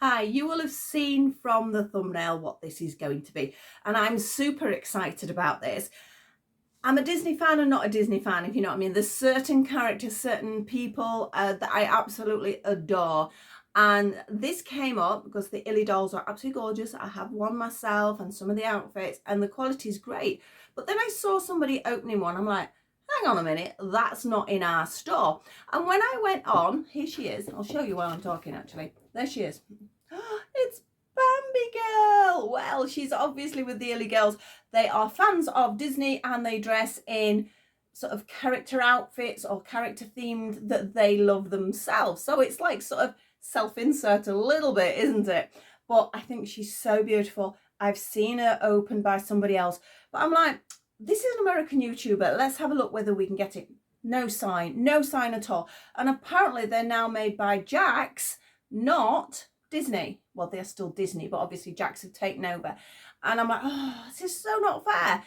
Hi, you will have seen from the thumbnail what this is going to be, and I'm super excited about this. I'm a Disney fan and not a Disney fan, if you know what I mean. There's certain characters, certain people that I absolutely adore. And this came up because the Illy dolls are absolutely gorgeous. I have one myself and some of the outfits, and the quality is great. But then I saw somebody opening one. I'm like, hang on a minute, that's not in our store. And when I went on, here she is. I'll show you while I'm talking, actually. There she is. It's Bambi girl. Well, she's obviously with the Illy girls. They are fans of Disney and they dress in sort of character outfits or character themed that they love themselves. So it's like sort of self-insert a little bit, isn't it? But I think she's so beautiful. I've seen her opened by somebody else, but I'm like, this is an American YouTuber. Let's have a look whether we can get it. No sign at all. And apparently they're now made by Jax, not Disney. Well, they're still Disney, but obviously Jax have taken over. And I'm like, oh, this is so not fair.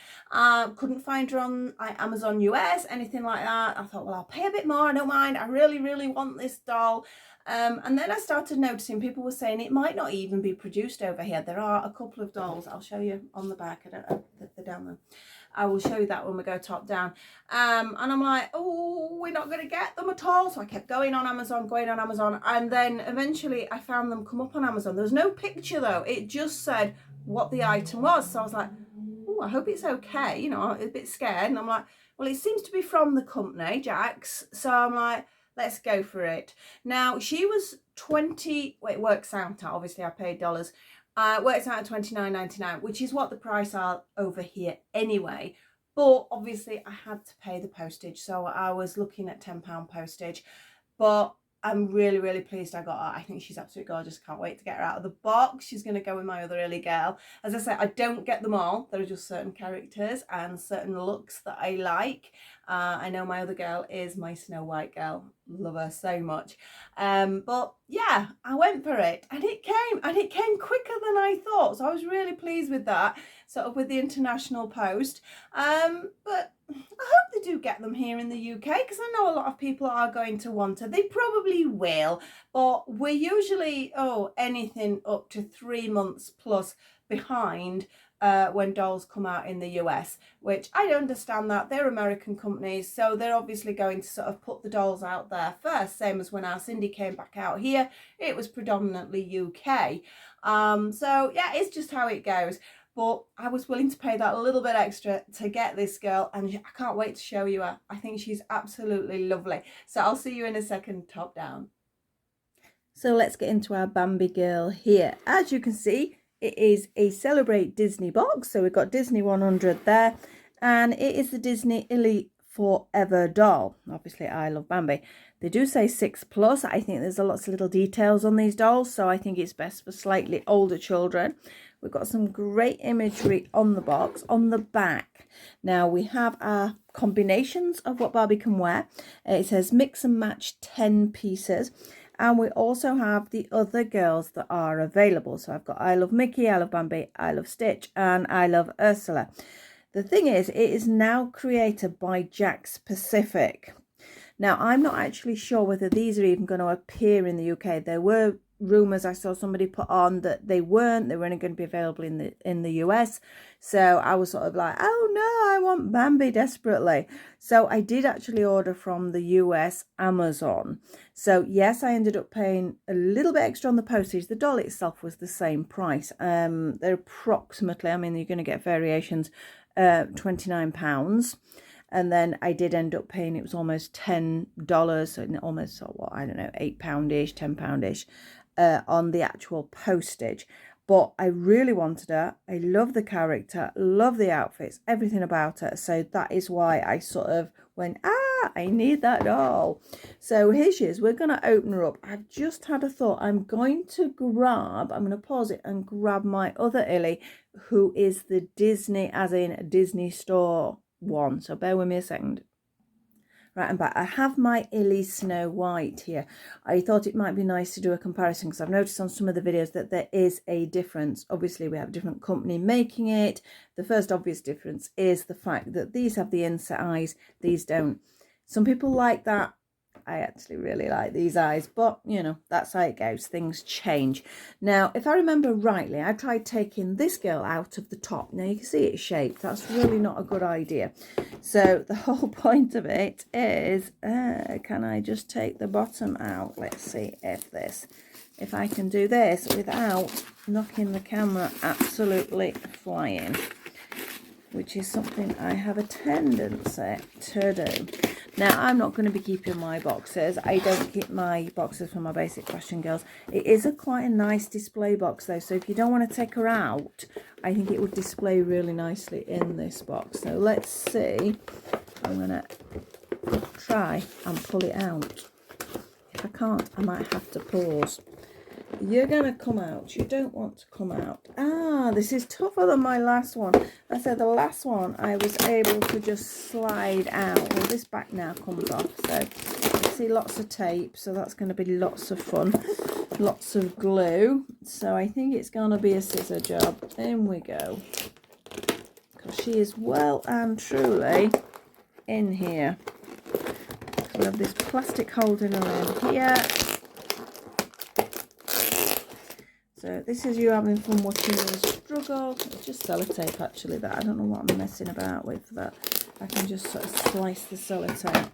Couldn't find her on Amazon US, anything like that. I thought, well, I'll pay a bit more. I don't mind. I really, really want this doll. And then I started noticing people were saying it might not even be produced over here. There are a couple of dolls. I'll show you on the back. I don't know if they're down there. I will show you that when we go top down. And I'm like, oh, we're not going to get them at all. So I kept going on Amazon. And then eventually I found them come up on Amazon. There was no picture though. It just said what the item was. So I was like, oh, I hope it's okay. You know, I'm a bit scared. And I'm like, well, it seems to be from the company, Jax. So I'm like, let's go for it. Now, she was 20, well, it works out, obviously I paid dollars. Works out at $29.99, which is what the price are over here anyway. But obviously I had to pay the postage, so I was looking at £10 postage. But I'm really, really pleased I got her. I think she's absolutely gorgeous. Can't wait to get her out of the box. She's going to go with my other Illy girl. As I said, I don't get them all. There are just certain characters and certain looks that I like. I know my other girl is my Snow White girl. Love her so much. But yeah, I went for it and it came quicker than I thought. So I was really pleased with that, sort of with the international post. But I hope they do get them here in the UK, because I know a lot of people are going to want her. They probably will, but we're usually, anything up to 3 months plus behind when dolls come out in the US, which I understand that. They're American companies, so they're obviously going to sort of put the dolls out there first, same as when our Cindy came back out here. It was predominantly UK. So yeah, it's just how it goes. But I was willing to pay that a little bit extra to get this girl, and I can't wait to show you her. I think she's absolutely lovely. So I'll see you in a second, top down. So let's get into our Bambi girl here. As you can see, it is a Celebrate Disney box. So we've got Disney 100 there, and it is the Disney Illy Forever doll. Obviously, I love Bambi. They do say 6+. I think there's lots of little details on these dolls, so I think it's best for slightly older children. We've got some great imagery on the box. On the back, now we have our combinations of what Barbie can wear. It says mix and match 10 pieces. And we also have the other girls that are available. So I've got I Love Mickey, I Love Bambi, I Love Stitch, and I Love Ursula. The thing is, it is now created by Jax Pacific. Now, I'm not actually sure whether these are even going to appear in the UK. There were rumours I saw somebody put on that they weren't. They were only going to be available in the US. So I was sort of like, oh no, I want Bambi desperately. So I did actually order from the US Amazon. So yes, I ended up paying a little bit extra on the postage. The doll itself was the same price. They're approximately, I mean, you're going to get variations, £29. And then I did end up paying, it was almost $10, so almost, what, I don't know, £8-ish, £10-ish on the actual postage. But I really wanted her. I love the character, love the outfits, everything about her. So that is why I sort of went, I need that doll. So here she is. We're going to open her up. I've just had a thought. I'm going to pause it and grab my other Illy, who is the Disney, as in Disney Store one. So bear with me a second. Right, I'm back. I have my Illy Snow White here. I thought it might be nice to do a comparison because I've noticed on some of the videos that there is a difference. Obviously, we have a different company making it. The first obvious difference is the fact that these have the inset eyes, these don't. Some people like that I actually really like these eyes, but you know, that's how it goes. Things change. Now, if I remember rightly, I tried taking this girl out of the top. Now you can see it's shaped. That's really not a good idea. So the whole point of it is, can I just take the bottom out? Let's see if I can do this without knocking the camera absolutely flying, which is something I have a tendency to do. Now, I'm not going to be keeping my boxes. I don't keep my boxes for my basic fashion girls. It is quite a nice display box though, so if you don't want to take her out, I think it would display really nicely in this box. So let's see. I'm going to try and pull it out. If I can't, I might have to pause. You're going to come out. You don't want to come out. Ah, this is tougher than my last one. I said the last one I was able to just slide out. Well, this back now comes off. So you see lots of tape. So that's going to be lots of fun. Lots of glue. So I think it's going to be a scissor job. In we go. Because she is well and truly in here. So we have this plastic holding her in here. So this is you having fun watching me struggle. It's just sellotape actually that I don't know what I'm messing about with, but I can just sort of slice the sellotape.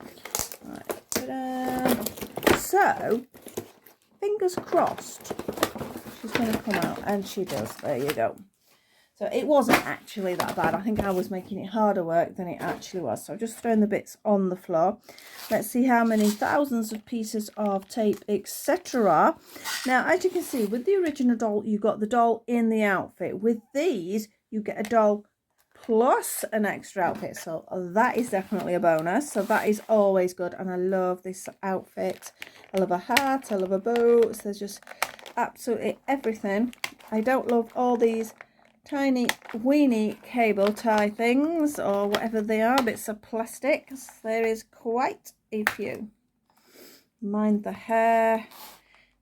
Right, ta-da. So fingers crossed she's going to come out, and she does. There you go. So it wasn't actually that bad. I think I was making it harder work than it actually was. So I've just thrown the bits on the floor. Let's see how many thousands of pieces of tape, etc. Now, as you can see, with the original doll, you got the doll in the outfit. With these, you get a doll plus an extra outfit. So that is definitely a bonus. So that is always good. And I love this outfit. I love a hat. I love her boots. There's just absolutely everything. I don't love all these tiny weeny cable tie things or whatever they are, bits of plastic. There is quite a few. Mind the hair.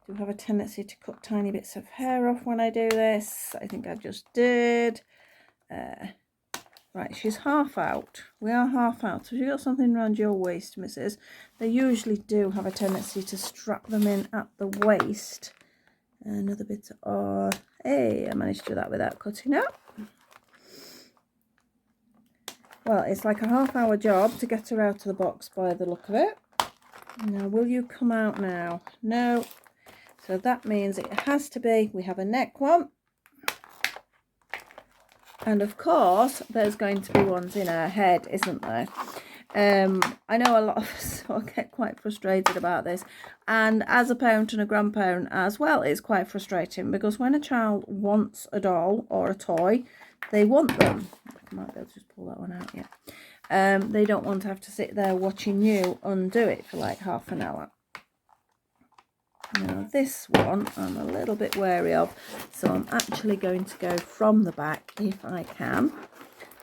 Do have a tendency to cut tiny bits of hair off when I do this. I think I just did. Right, she's half out. We are half out. So if you've got something around your waist, missus, they usually do have a tendency to strap them in at the waist. Another bit of, hey, I managed to do that without cutting up. Well, it's like a half-hour job to get her out of the box by the look of it. Now, will you come out now? No. So that means it has to be, we have a neck one. And of course, there's going to be ones in her head, isn't there? I know a lot of us get quite frustrated about this, and as a parent and a grandparent as well, it's quite frustrating because when a child wants a doll or a toy, they want them. I might be able to just pull that one out, yeah. They don't want to have to sit there watching you undo it for like half an hour. Now this one I'm a little bit wary of, so I'm actually going to go from the back if I can.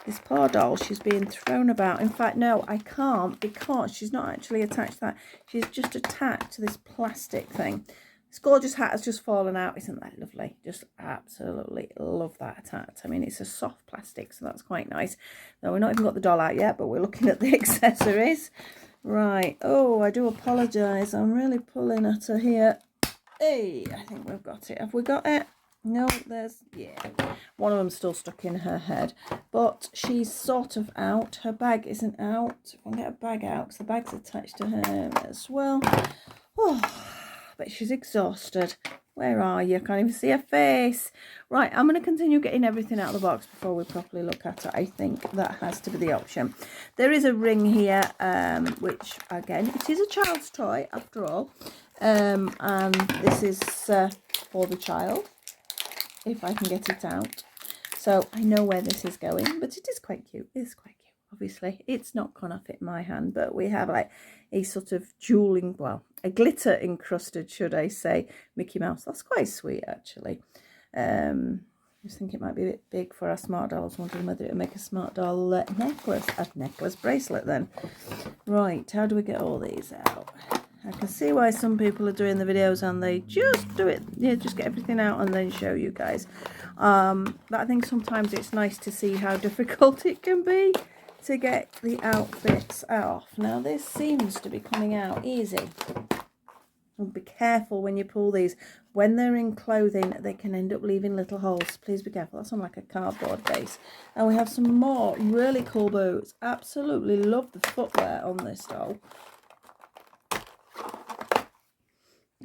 This poor doll, she's being thrown about. In fact, no, I can't because she's not actually attached to that. She's just attached to this plastic thing. This gorgeous hat has just fallen out. Isn't that lovely? Just absolutely love that hat. I mean, it's a soft plastic, so that's quite nice. Now, we've not even got the doll out yet, but we're looking at the accessories. Right. Oh, I do apologise. I'm really pulling at her here. Hey, I think we've got it. Have we got it? No, there's, yeah, one of them's still stuck in her head, but she's sort of out. Her bag isn't out. If I can get a bag out, because the bag's attached to her as well. Oh, but she's exhausted. Where are you? I can't even see her face. Right, I'm going to continue getting everything out of the box before we properly look at it. I think that has to be the option. There is a ring here, which, again, it is a child's toy, after all. And this is for the child, if I can get it out. So I know where this is going, but it is quite cute. It's quite cute. Obviously, it's not gonna fit my hand, but we have like a sort of jeweling, well, a glitter encrusted, should I say, Mickey Mouse. That's quite sweet, actually. I just think it might be a bit big for our smart doll. I was wondering whether it would make a smart doll necklace bracelet then. Right, how do we get all these out? I can see why some people are doing the videos and they just do it, yeah, just get everything out and then show you guys. But I think sometimes it's nice to see how difficult it can be to get the outfits off. Now this seems to be coming out easy. And be careful when you pull these. When they're in clothing, they can end up leaving little holes. Please be careful. That's on like a cardboard base. And we have some more really cool boots. Absolutely love the footwear on this doll.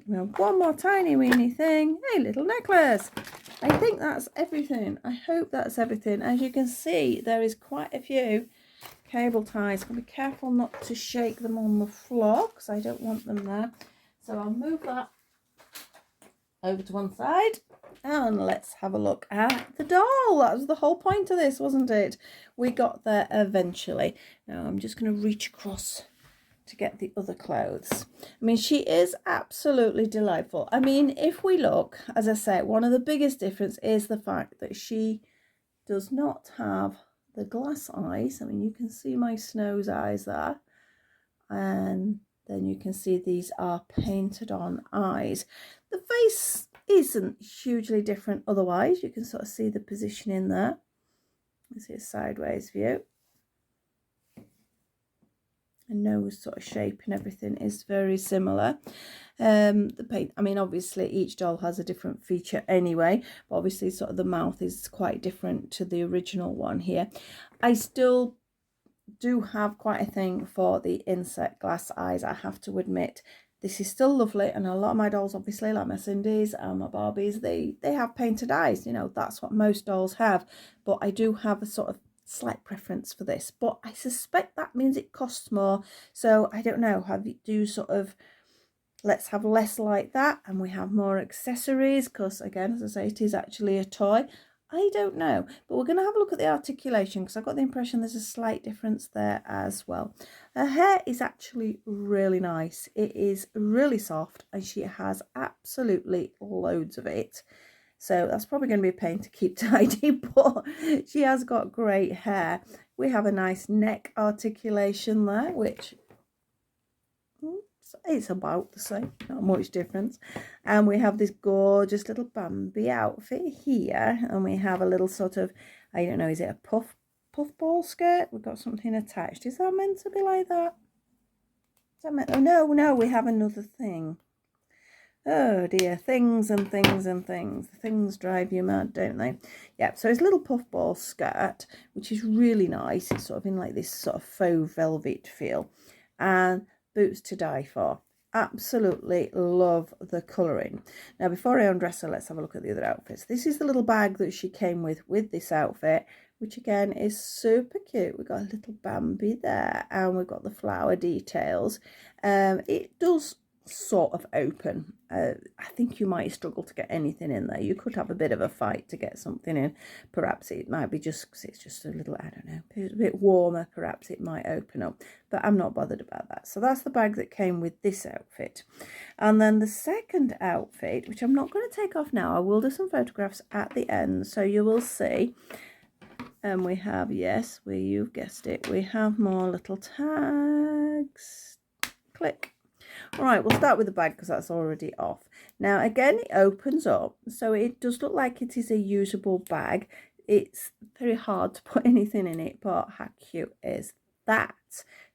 We have one more tiny weeny thing. Hey, little necklace. I think that's everything. I hope that's everything. As you can see, there is quite a few cable ties. Be careful not to shake them on the floor because I don't want them there. So I'll move that over to one side and let's have a look at the doll. That was the whole point of this, wasn't it? We got there eventually. Now I'm just going to reach across to get the other clothes. I mean, she is absolutely delightful. I mean, if we look, as I say, one of the biggest difference is the fact that she does not have the glass eyes. I mean, you can see my Snow's eyes there. And then you can see these are painted on eyes. The face isn't hugely different otherwise. You can sort of see the positioning there. This is a sideways view. The nose sort of shape and everything is very similar. The paint, I mean, obviously each doll has a different feature anyway, but obviously sort of the mouth is quite different to the original one here. I still do have quite a thing for the insect glass eyes, I have to admit. This is still lovely, and a lot of my dolls, obviously, like my Cindy's and my Barbies, they have painted eyes. You know, that's what most dolls have. But I do have a sort of slight preference for this. But I suspect that means it costs more. So I don't know. Do sort of, let's have less like that, and we have more accessories. Because again, as I say, it is actually a toy. I don't know, but we're going to have a look at the articulation because I've got the impression there's a slight difference there as well. Her hair is actually really nice. It is really soft and she has absolutely loads of it. So that's probably going to be a pain to keep tidy, but she has got great hair. We have a nice neck articulation there, which it's about the same, not much difference. And we have this gorgeous little Bambi outfit here, and we have a little sort of, I don't know, is it a puffball skirt? We've got something attached. Is that meant to be like that? Is that meant? Oh no, we have another thing. Oh dear, things and things and things. Things drive you mad, don't they? Yeah, so it's a little puffball skirt, which is really nice. It's sort of in like this sort of faux velvet feel. And boots to die for. Absolutely love the colouring. Now before I undress her, let's have a look at the other outfits. This is the little bag that she came with this outfit, which again is super cute. We've got a little Bambi there and we've got the flower details. It does sort of open. I think you might struggle to get anything in there. You could have a bit of a fight to get something in. Perhaps it might be just because it's just a little, I don't know, a bit warmer. Perhaps it might open up, but I'm not bothered about that. So that's the bag that came with this outfit. And then the second outfit, which I'm not going to take off now, I will do some photographs at the end so you will see. And we have, yes, you've guessed it, we have more little tags. Click. All right, we'll start with the bag because that's already off. Now, again, it opens up, so it does look like it is a usable bag. It's very hard to put anything in it, but how cute is that?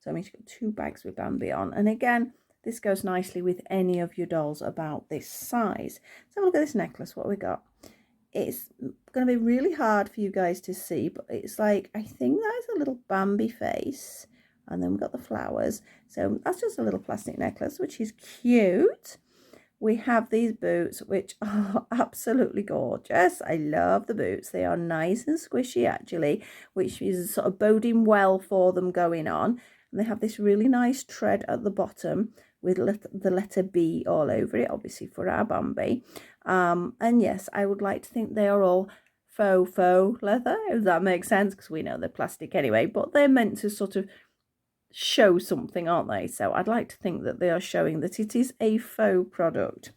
So I mean, she's got two bags with Bambi on. And again, this goes nicely with any of your dolls about this size. So look at this necklace, what we got. It's going to be really hard for you guys to see, but it's like, I think that is a little Bambi face. And then we've got the flowers. So that's just a little plastic necklace, which is cute. We have these boots, which are absolutely gorgeous. I love the boots. They are nice and squishy, actually, which is sort of boding well for them going on. And they have this really nice tread at the bottom with the letter B all over it, obviously for our Bambi. And yes, I would like to think they are all faux leather, if that makes sense, because we know they're plastic anyway, but they're meant to sort of show something, aren't they? So I'd like to think that they are showing that it is a faux product.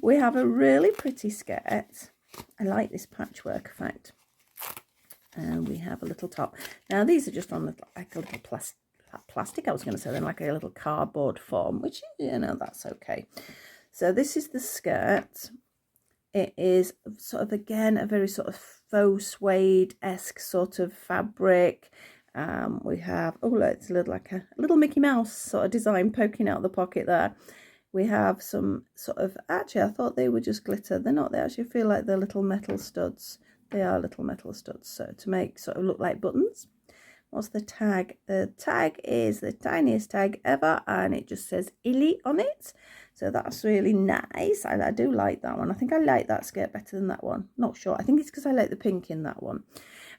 We have a really pretty skirt. I like this patchwork effect. And we have a little top. Now these are just on like a little plastic. I was going to say they're like a little cardboard form, which, you know, that's okay. So this is the skirt. It is sort of, again, a very sort of faux suede-esque sort of fabric. We have, oh look, it's a little, like a little Mickey Mouse sort of design poking out the pocket there. We have some sort of, actually I thought they were just glitter. They're not, they actually feel like they're little metal studs. They are little metal studs, so to make sort of look like buttons. What's the tag? The tag is the tiniest tag ever, and it just says Illy on it. So that's really nice. I do like that one. I think I like that skirt better than that one. Not sure. I think it's because I like the pink in that one.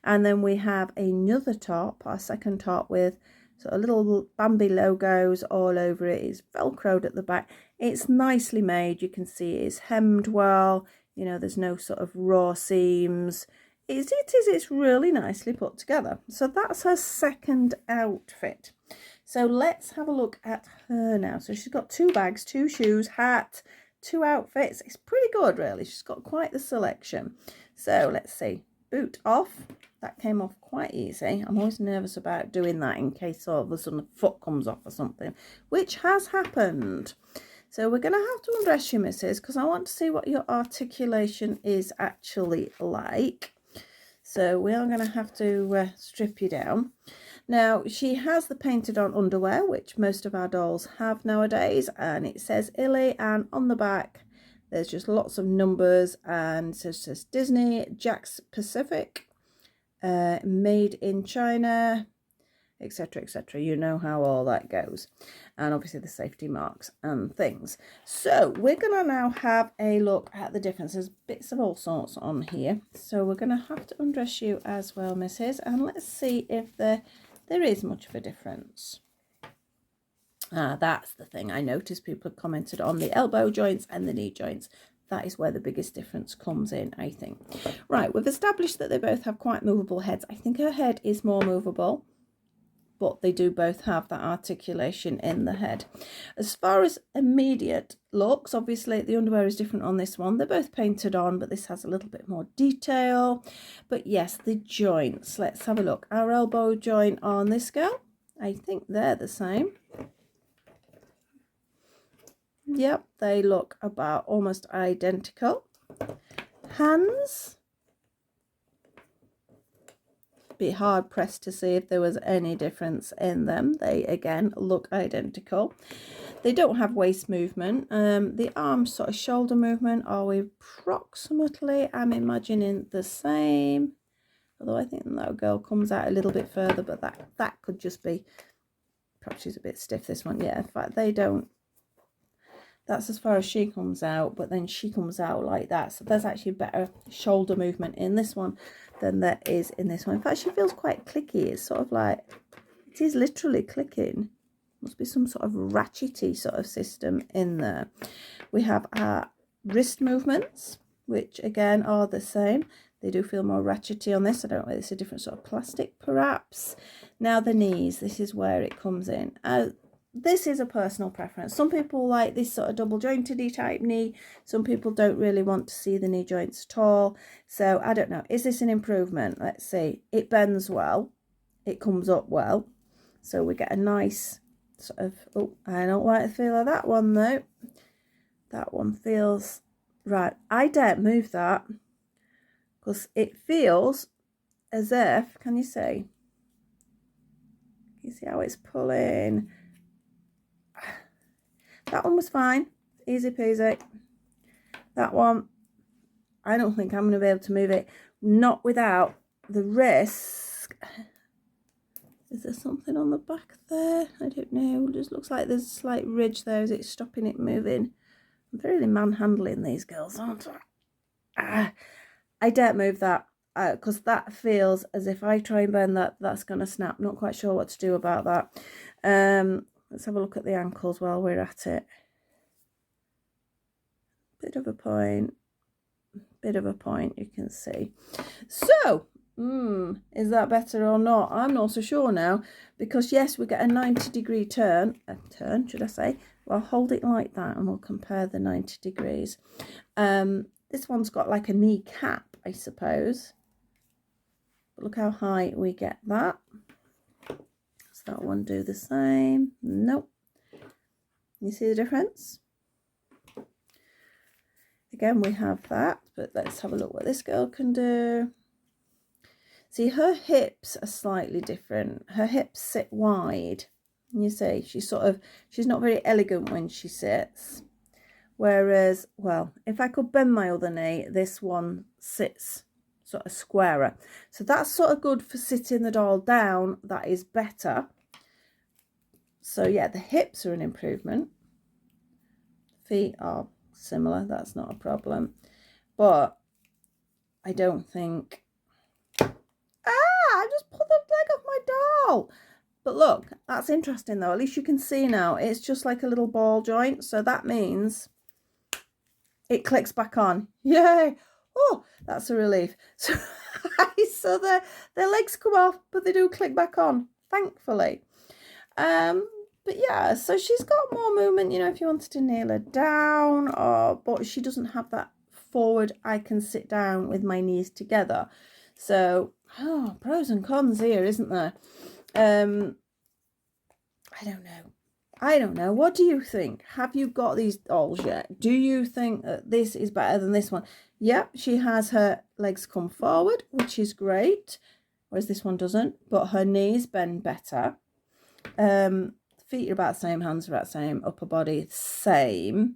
And then we have another top, our second top, with sort of little Bambi logos all over it. It's velcroed at the back. It's nicely made. You can see it's hemmed well. You know, there's no sort of raw seams. It's really nicely put together. So that's her second outfit. So let's have a look at her now. So she's got 2 bags, 2 shoes, hat, 2 outfits. It's pretty good, really. She's got quite the selection. So let's see. Boot off. That came off quite easy. I'm always nervous about doing that in case all of a sudden a foot comes off or something, which has happened. So we're going to have to undress you, missus, because I want to see what your articulation is actually like. So we are going to have to strip you down. Now, she has the painted on underwear, which most of our dolls have nowadays, and it says Illy, and on the back there's just lots of numbers, and it says Disney, Jack's Pacific, made in China, etc, etc. You know how all that goes, and obviously the safety marks and things. So we're gonna now have a look at the differences. Bits of all sorts on here, so we're gonna have to undress you as well, missus, and let's see if there is much of a difference. That's the thing. I noticed people have commented on the elbow joints and the knee joints. That is where the biggest difference comes in, I think. Right, we've established that they both have quite movable heads. I think her head is more movable, but they do both have that articulation in the head. As far as immediate looks, obviously the underwear is different on this one. They're both painted on, but this has a little bit more detail. But yes, the joints, let's have a look. Our elbow joint on this girl, I think they're the same. Yep, they look about almost identical. Hands, be hard pressed to see if there was any difference in them. They again look identical. They don't have waist movement. The arms, sort of shoulder movement, are we approximately, I'm imagining, the same, although I think that girl comes out a little bit further, but that could just be, perhaps she's a bit stiff, this one. Yeah, in fact they don't, that's as far as she comes out, but then she comes out like that. So there's actually better shoulder movement in this one than there is in this one. In fact, she feels quite clicky. It's sort of like, it is literally clicking. Must be some sort of ratchety sort of system in there. We have our wrist movements, which again are the same. They do feel more ratchety on this. I don't know whether it's a different sort of plastic perhaps. Now the knees, this is where it comes in. This is a personal preference. Some people like this sort of double jointed type knee. Some people don't really want to see the knee joints at all. So I don't know. Is this an improvement? Let's see. It bends well. It comes up well. So we get a nice sort of, oh, I don't like the feel of that one though. That one feels, right. I don't move that because it feels as if, can you see? Can you see how it's pulling? That one was fine, easy peasy. That one, I don't think I'm going to be able to move it, not without the risk. Is there something on the back there? I don't know, it just looks like there's a slight ridge there. Is it stopping it moving? I'm really manhandling these girls, aren't I? I don't move that because that feels as if I try and bend that, that's going to snap. Not quite sure what to do about that. Let's have a look at the ankles while we're at it. Bit of a point, you can see. So, is that better or not? I'm not so sure now, because yes, we get a 90-degree turn, should I say. Well, hold it like that and we'll compare the 90 degrees. This one's got like a knee cap, I suppose. But look how high we get that. That one do the same? Nope. You see the difference? Again, we have that, but let's have a look what this girl can do. See, her hips are slightly different. Her hips sit wide. You see, she's not very elegant when she sits. Whereas, well, if I could bend my other knee, this one sits sort of squarer. So that's sort of good for sitting the doll down. That is better. So yeah, the hips are an improvement. Feet are similar. That's not a problem. But I don't think... I just pulled the leg off my doll. But look, that's interesting though. At least you can see now. It's just like a little ball joint. So that means it clicks back on. Yay! Oh, that's a relief. So, so their legs come off, but they do click back on, thankfully. But yeah, so she's got more movement, you know, if you wanted to nail her down, but she doesn't have that forward, I can sit down with my knees together. So, pros and cons here, isn't there? I don't know. What do you think? Have you got these dolls yet? Do you think that this is better than this one? Yep, she has her legs come forward, which is great, whereas this one doesn't, but her knees bend better. Feet are about the same, hands are about the same, upper body same.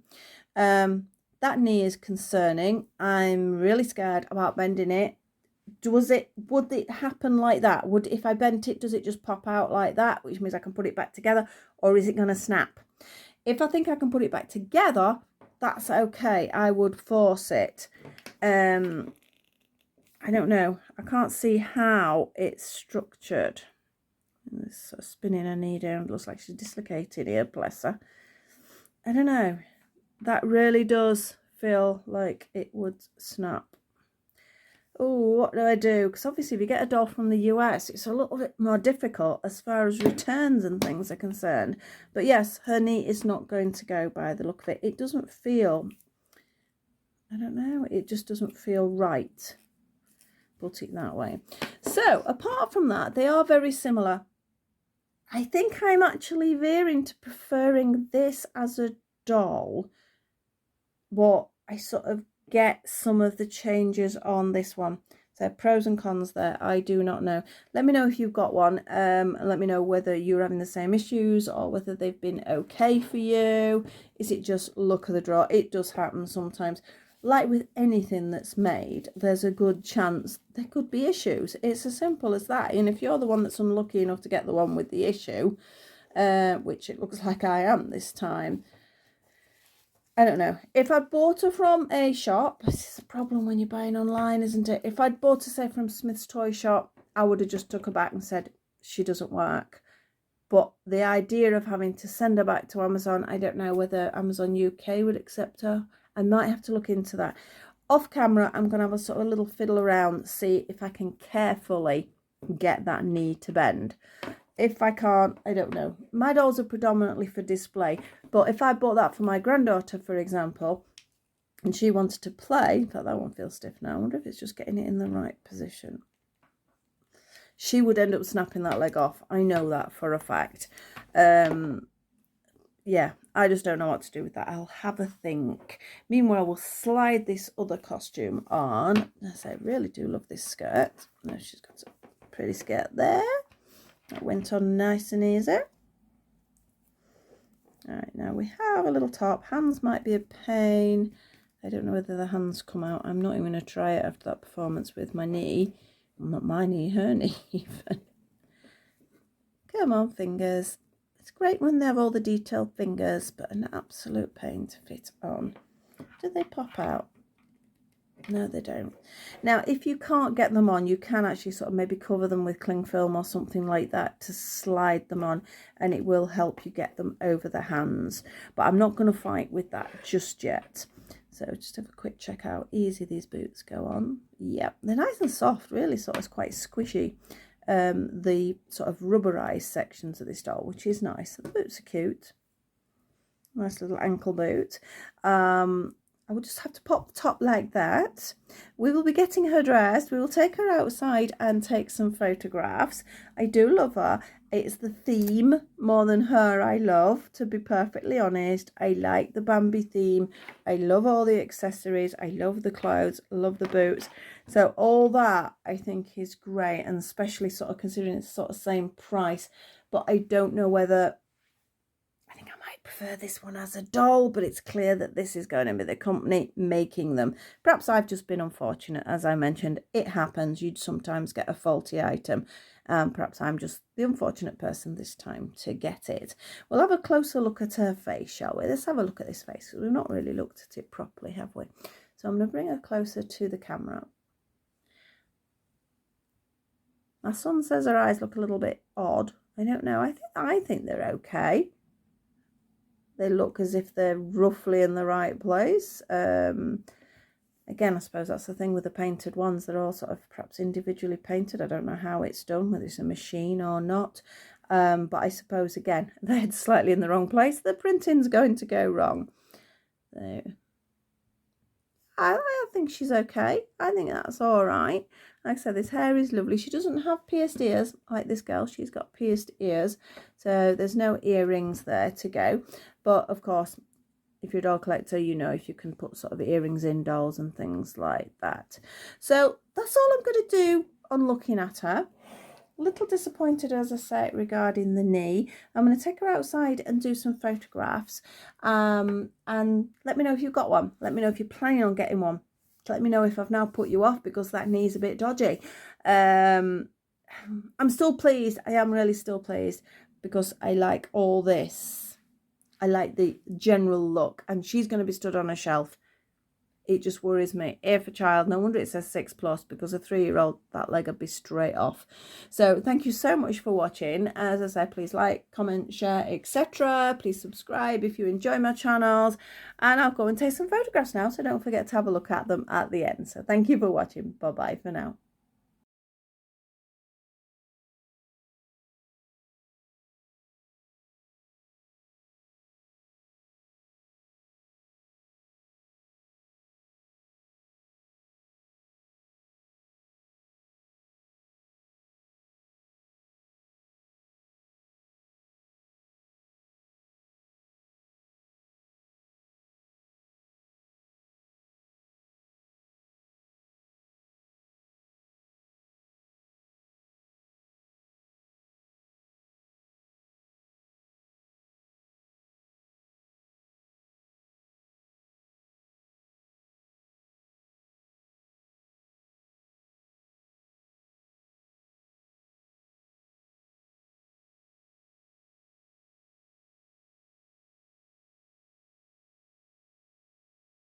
That knee is concerning. I'm really scared about bending it. Would it happen like that? If I bent it, does it just pop out like that, which means I can put it back together, or is it going to snap? If I think I can put it back together, that's okay. I would force it. I don't know. I can't see how it's structured. It's sort of spinning her knee down. Looks like she's dislocated here, bless her. I don't know. That really does feel like it would snap. Oh, what do I do? Because obviously if you get a doll from the US, it's a little bit more difficult as far as returns and things are concerned. But yes, her knee is not going to go by the look of it. It doesn't feel, I don't know, it just doesn't feel right. Put it that way. So apart from that, they are very similar. I think I'm actually veering to preferring this as a doll, but I sort of get some of the changes on this one. So pros and cons there, I do not know. Let me know if you've got one, and let me know whether you're having the same issues or whether they've been okay for you. Is it just luck of the draw? It does happen sometimes. Like with anything that's made, there's a good chance there could be issues. It's as simple as that. And if you're the one that's unlucky enough to get the one with the issue, which it looks like I am this time, I don't know. If I'd bought her from a shop, this is a problem when you're buying online, isn't it? If I'd bought her, say, from Smith's Toy Shop, I would have just took her back and said, she doesn't work. But the idea of having to send her back to Amazon, I don't know whether Amazon UK would accept her. I might have to look into that. Off camera, I'm going to have a sort of little fiddle around, see if I can carefully get that knee to bend. If I can't, I don't know. My dolls are predominantly for display, but if I bought that for my granddaughter, for example, and she wanted to play, in fact, that one feels stiff now. I wonder if it's just getting it in the right position. She would end up snapping that leg off. I know that for a fact. Yeah, I just don't know what to do with that. I'll have a think. Meanwhile, we'll slide this other costume on. Yes, I really do love this skirt. No, she's got a pretty skirt there. That went on nice and easy. All right, now we have a little top. Hands might be a pain. I don't know whether the hands come out. I'm not even going to try it after that performance with my knee. Not my knee, her knee even. Come on, fingers. It's great when they have all the detailed fingers, but an absolute pain to fit on. Do they pop out? No, they don't. Now, if you can't get them on, you can actually sort of maybe cover them with cling film or something like that to slide them on, and it will help you get them over the hands. But I'm not going to fight with that just yet. So just have a quick check how easy these boots go on. Yep, they're nice and soft, really sort of quite squishy. The sort of rubberized sections of this doll, which is nice. The boots are cute. Nice little ankle boot. I will just have to pop the top like that. We will be getting her dressed. We will take her outside and take some photographs. I do love her. It's the theme more than her I love, to be perfectly honest. I like the Bambi theme. I love all the accessories. I love the clothes. I love the boots. So all that I think is great, and especially sort of considering it's sort of same price. But I don't know whether, I think I might prefer this one as a doll, but it's clear that this is going to be the company making them. Perhaps I've just been unfortunate. As I mentioned, it happens. You'd sometimes get a faulty item. Perhaps I'm just the unfortunate person this time to get it. We'll have a closer look at her face, shall we? Let's have a look at this face, because we've not really looked at it properly, have we? So I'm going to bring her closer to the camera. My son says her eyes look a little bit odd. I don't know. I think they're okay. They look as if they're roughly in the right place. Again, I suppose that's the thing with the painted ones. They're all sort of perhaps individually painted. I don't know how it's done, whether it's a machine or not. But I suppose, again, they're slightly in the wrong place. The printing's going to go wrong. So, I think she's okay. I think that's all right. Like I said, this hair is lovely. She doesn't have pierced ears like this girl. She's got pierced ears. So there's no earrings there to go. But, of course, if you're a doll collector, you know if you can put sort of earrings in dolls and things like that. So that's all I'm going to do on looking at her. A little disappointed, as I say, regarding the knee. I'm going to take her outside and do some photographs. And let me know if you've got one. Let me know if you're planning on getting one. Let me know if I've now put you off because that knee's a bit dodgy. I'm still pleased. I am really still pleased because I like all this. I like the general look, and she's going to be stood on a shelf. It just worries me. A for child, no wonder it says 6+, because a 3-year-old, that leg would be straight off. So thank you so much for watching. As I said, please like, comment, share, etc. Please subscribe if you enjoy my channels, and I'll go and take some photographs now, so don't forget to have a look at them at the end. So thank you for watching. Bye bye for now.